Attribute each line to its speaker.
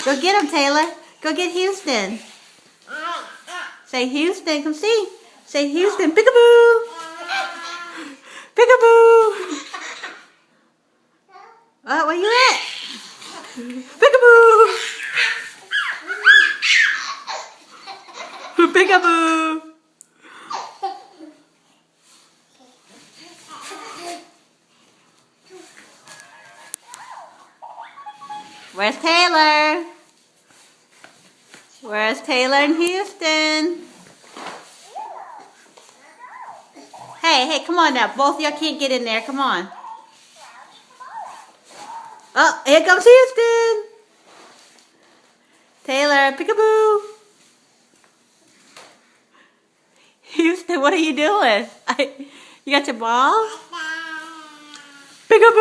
Speaker 1: Go get him, Taylor. Go get Houston. Say, Houston, come see. Say, Houston, peekaboo. Peekaboo. Where you at? Peekaboo. Peekaboo. Where's Taylor? Where's Taylor and Houston? Hey, come on now. Both of y'all can't get in there. Come on. Oh, here comes Houston. Taylor, peekaboo. Houston, what are you doing? You got your ball? Peekaboo.